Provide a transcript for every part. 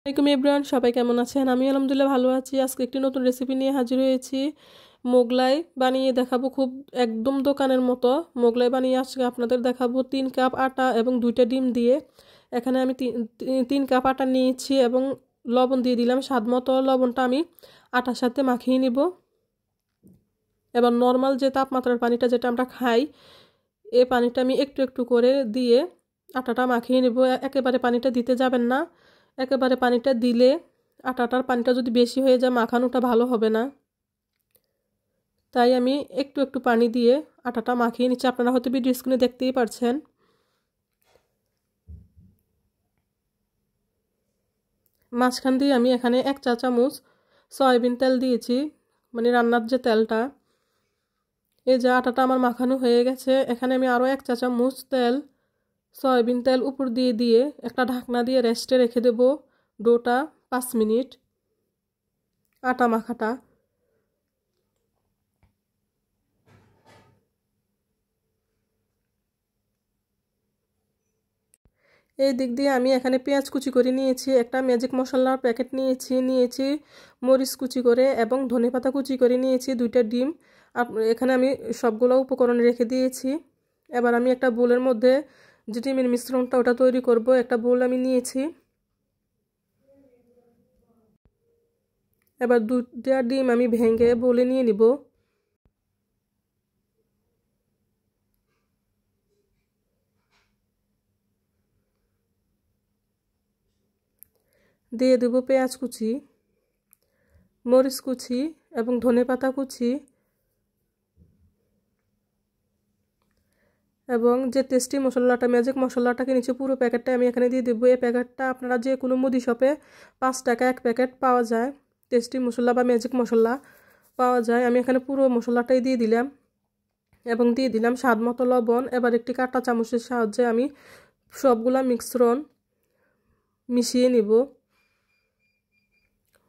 আসসালামাইকুম এভরিওয়ান, সবাই কেমন আছেন? আমি আলহামদুলিল্লাহ ভালো আছি। আজকে একটি নতুন রেসিপি নিয়ে হাজির হয়েছি। মোগলাই বানিয়ে দেখাবো, খুব একদম দোকানের মতো মোগলাই বানিয়ে আজকে আপনাদের দেখাবো। 3 কাপ আটা এবং 2টা ডিম দিয়ে। এখানে আমি 3 কাপ আটা নিয়েছি এবং লবণ দিয়ে দিলাম স্বাদ মতো। লবণটা আমি আটার সাথে মাখিয়ে নিব। এবার নর্মাল যে তাপমাত্রার পানিটা যেটা আমরা খাই, এই পানিটা আমি একটু একটু করে দিয়ে আটাটা মাখিয়ে নেব। একেবারে পানিটা দিতে যাবেন না, একেবারে পানিটা দিলে আটাটার পানিটা যদি বেশি হয়ে যায় মাখানোটা ভালো হবে না। তাই আমি একটু একটু পানি দিয়ে আটাটা মাখিয়ে নিচ্ছি। আপনারা হয়তো ভিডিও স্ক্রিনে দেখতেই পারছেন। মাঝখান দিয়ে আমি এখানে 1 চা চামচ সয়াবিন তেল দিয়েছি, মানে রান্নার যে তেলটা। এই যে আটাটা আমার মাখানো হয়ে গেছে, এখানে আমি আরও 1 চা চামচ সয়াবিন তেল উপর দিয়ে দিয়ে একটা ঢাকনা দিয়ে রেস্টে রেখে দেব ডোটা 5 মিনিট। আটা মাখাটা এই দিক দিয়ে আমি এখানে পেঁয়াজ কুচি করে নিয়েছি, একটা ম্যাজিক মশলার প্যাকেট নিয়েছি মরিচ কুচি করে এবং ধনেপাতা কুচি করে নিয়েছি, 2টা ডিম। এখানে আমি সবগুলো উপকরণ রেখে দিয়েছি। এবার আমি একটা বোলের মধ্যে যে ডিমের মিশ্রণটা ওটা তৈরি করব। একটা বোল আমি নিয়েছি। এবার 2টা ডিম আমি ভেঙে বোলে নিয়ে নিব। দিয়ে দেব পেঁয়াজ কুচি, মরিচ কুচি এবং ধনেপাতা কুচি এবং যে টেস্টি মশলাটা ম্যাজিক মশলাটা কিনেছি পুরো প্যাকেটটা আমি এখানে দিয়ে দেবো। এই প্যাকেটটা আপনারা যে কোনো মুদি শপে 5 টাকা 1 প্যাকেট পাওয়া যায়। টেস্টি মশলা বা ম্যাজিক মশলা পাওয়া যায়। আমি এখানে পুরো মশলাটাই দিয়ে দিলাম এবং দিয়ে দিলাম স্বাদ মতো লবণ। এবার একটি কাঁটা চামচের সাহায্যে আমি সবগুলা মিশ্রণ মিশিয়ে নিব।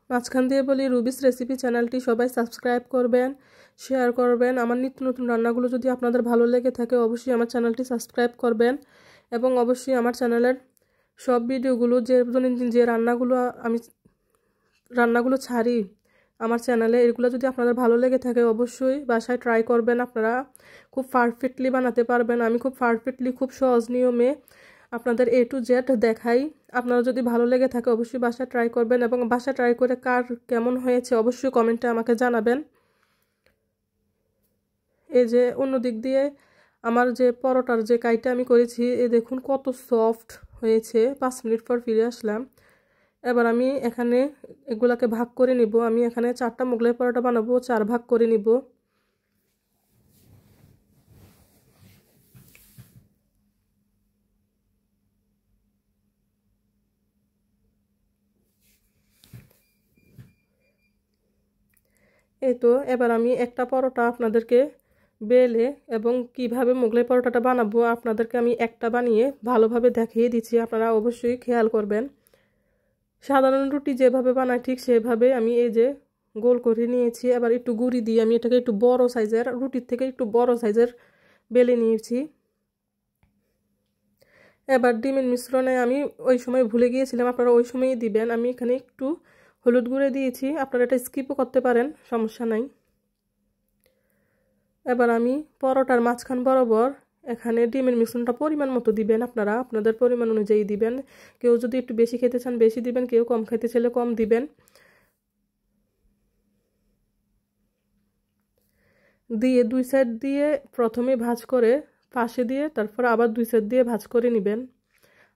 মাঝখান দিয়ে বলি, রুবিস রেসিপি চ্যানেলটি সবাই সাবস্ক্রাইব করবেন, শেয়ার করবেন। আমার নিত্য নতুন রান্নাগুলো যদি আপনাদের ভালো লেগে থাকে অবশ্যই আমার চ্যানেলটি সাবস্ক্রাইব করবেন এবং অবশ্যই আমার চ্যানেলের সব ভিডিওগুলো যে রান্নাগুলো ছাড়ি আমার চ্যানেলে, এগুলো যদি আপনাদের ভালো লেগে থাকে অবশ্যই বাসায় ট্রাই করবেন। আপনারা খুব পারফেক্টলি বানাতে পারবেন। আমি খুব পারফেক্টলি খুব সহজ নিয়মে আপনাদের A to Z দেখাই। আপনারা যদি ভালো লেগে থাকে অবশ্যই বাসায় ট্রাই করবেন এবং বাসায় ট্রাই করে কার কেমন হয়েছে অবশ্যই কমেন্টে আমাকে জানাবেন। এই যে অন্য দিক দিয়ে আমার যে পরোটার যে কাইটা আমি করেছি, এই দেখুন কত সফট হয়েছে। 5 মিনিট পর ফিরে আসলাম। এবার আমি এখানে এগুলাকে ভাগ করে নিব। আমি এখানে 4টা মোগলাই পরোটা বানাবো, 4 ভাগ করে নিব। এই তো এবার আমি একটা পরোটা আপনাদেরকে বেলে এবং কিভাবে মোগলাই পরোটাটা বানাবো আপনাদেরকে আমি একটা বানিয়ে ভালোভাবে দেখিয়ে দিচ্ছি। আপনারা অবশ্যই খেয়াল করবেন। সাধারণ রুটি যেভাবে বানাই ঠিক সেভাবে আমি এই যে গোল করে নিয়েছি। এবার একটু গুঁড়ি দিয়ে আমি এটাকে একটু বড় সাইজের, রুটির থেকে একটু বড় সাইজের বেলে নিয়েছি। এবার ডিমের মিশ্রণে আমি ওই সময় ভুলে গিয়েছিলাম, আপনারা ওই সময়ই দিবেন। আমি এখানে একটু হলুদ গুঁড়ো দিয়েছি, আপনারা এটা স্কিপও করতে পারেন, সমস্যা নাই। এবার আমি পরোটার মাঝখান বরাবর এখানে ডিমের মিশ্রণটা পরিমাণ মতো দিবেন। আপনারা আপনাদের পরিমাণ অনুযায়ী দিবেন। কেউ যদি একটু বেশি খেতে চান বেশি দিবেন, কেউ কম খেতে চাইলে কম দিবেন। দিয়ে 2 সাইড দিয়ে প্রথমে ভাঁজ করে পাশে দিয়ে তারপর আবার 2 সাইড দিয়ে ভাঁজ করে নেবেন।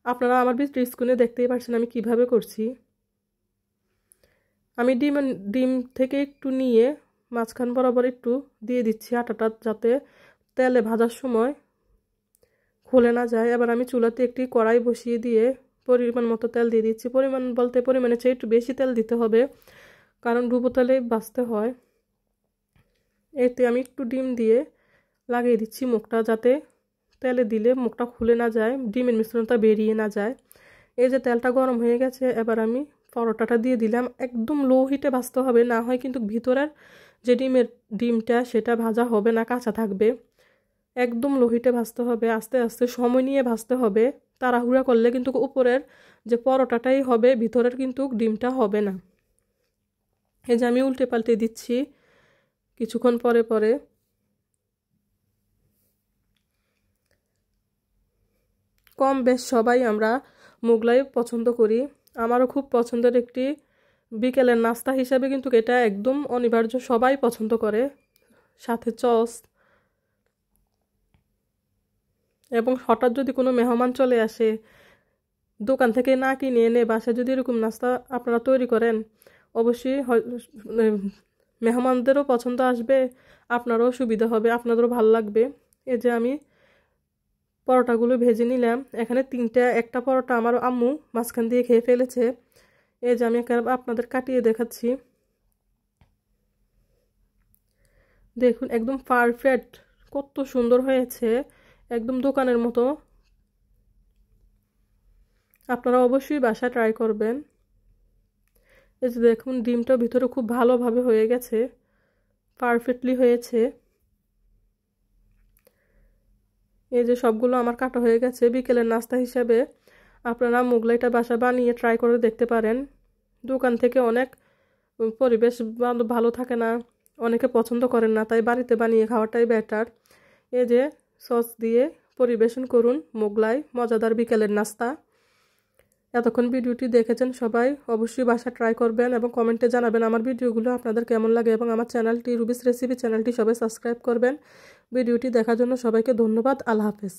আপনারা আমার ভিডিও স্ক্রিনে দেখতেই পাচ্ছেন আমি কিভাবে করছি। আমি ডিম থেকে একটু নিয়ে মাঝখান বরাবর একটু দিয়ে দিচ্ছি আটাটা, যাতে তেলে ভাজার সময় খুলে না যায়। এবার আমি চুলাতে একটি কড়াই বসিয়ে দিয়ে পরিমাণ মতো তেল দিয়ে দিচ্ছি। পরিমাণ বলতে পরিমাণের চেয়ে একটু বেশি তেল দিতে হবে, কারণ ডুবো তেলে ভাজতে হয়। এতে আমি একটু ডিম দিয়ে লাগিয়ে দিচ্ছি মুখটা, যাতে তেলে দিলে মুখটা খুলে না যায়, ডিমের মিশ্রণটা বেরিয়ে না যায়। এই যে তেলটা গরম হয়ে গেছে, এবার আমি পরোটাটা দিয়ে দিলাম। একদম লো হিটে ভাজতে হবে, না হয় কিন্তু ভিতরের যে ডিমটা সেটা ভাজা হবে না, কাঁচা থাকবে। একদম লো হিটে ভাজতে হবে, আস্তে আস্তে সময় নিয়ে ভাজতে হবে, তাড়াহুড়া করলে কিন্তু উপরের যে পরোটাটাই হবে, ভিতরের কিন্তু ডিমটা হবে না। এই যে আমি উল্টে পাল্টে দিচ্ছি কিছুক্ষণ পরে পরে। কম বেশ সবাই আমরা মোগলাই পছন্দ করি। আমারও খুব পছন্দের একটি বিকেলের নাস্তা হিসাবে কিন্তু এটা একদম অনিবার্য, সবাই পছন্দ করে। সাথে চস, এবং হঠাৎ যদি কোনো মেহমান চলে আসে, দোকান থেকে না কিনে এনে বাসায় যদি এরকম নাস্তা আপনারা তৈরি করেন, অবশ্যই মেহমানদেরও পছন্দ আসবে, আপনারও সুবিধা হবে, আপনাদেরও ভালো লাগবে। এই যে আমি পরোটাগুলো ভেজে নিলাম। এখানে একটা পরোটা আমার আম্মু মাঝখান দিয়ে খেয়ে ফেলেছে। এই যে আমি আপনাদের কাটিয়ে দেখাচ্ছি। দেখুন একদম পারফেক্ট, কত সুন্দর হয়েছে, একদম দোকানের মতো। আপনারা অবশ্যই বাসায় ট্রাই করবেন। এই যে দেখুন ডিমটা ভিতরে খুব ভালোভাবে হয়ে গেছে, পারফেক্টলি হয়েছে। এই যে সবগুলো আমার কাটা হয়ে গেছে। বিকেলের নাস্তা হিসাবে আপনারা মোগলাইটা বাসা বানিয়ে ট্রাই করে দেখতে পারেন। দোকান থেকে অনেক পরিবেশ ভালো থাকে না, অনেকে পছন্দ করেন না, তাই বাড়িতে বানিয়ে খাওয়াটাই বেটার। এই যে সস দিয়ে পরিবেশন করুন মোগলাই, মজাদার বিকেলের নাস্তা। এতক্ষণ ভিডিওটি দেখেছেন সবাই, অবশ্যই বাসা ট্রাই করবেন এবং কমেন্টে জানাবেন আমার ভিডিওগুলো আপনাদের কেমন লাগে, এবং আমার চ্যানেলটি রুবিস রেসিপি চ্যানেলটি সবাই সাবস্ক্রাইব করবেন। ভিডিওটি দেখার জন্য সবাইকে ধন্যবাদ। আল্লাহ হাফেজ।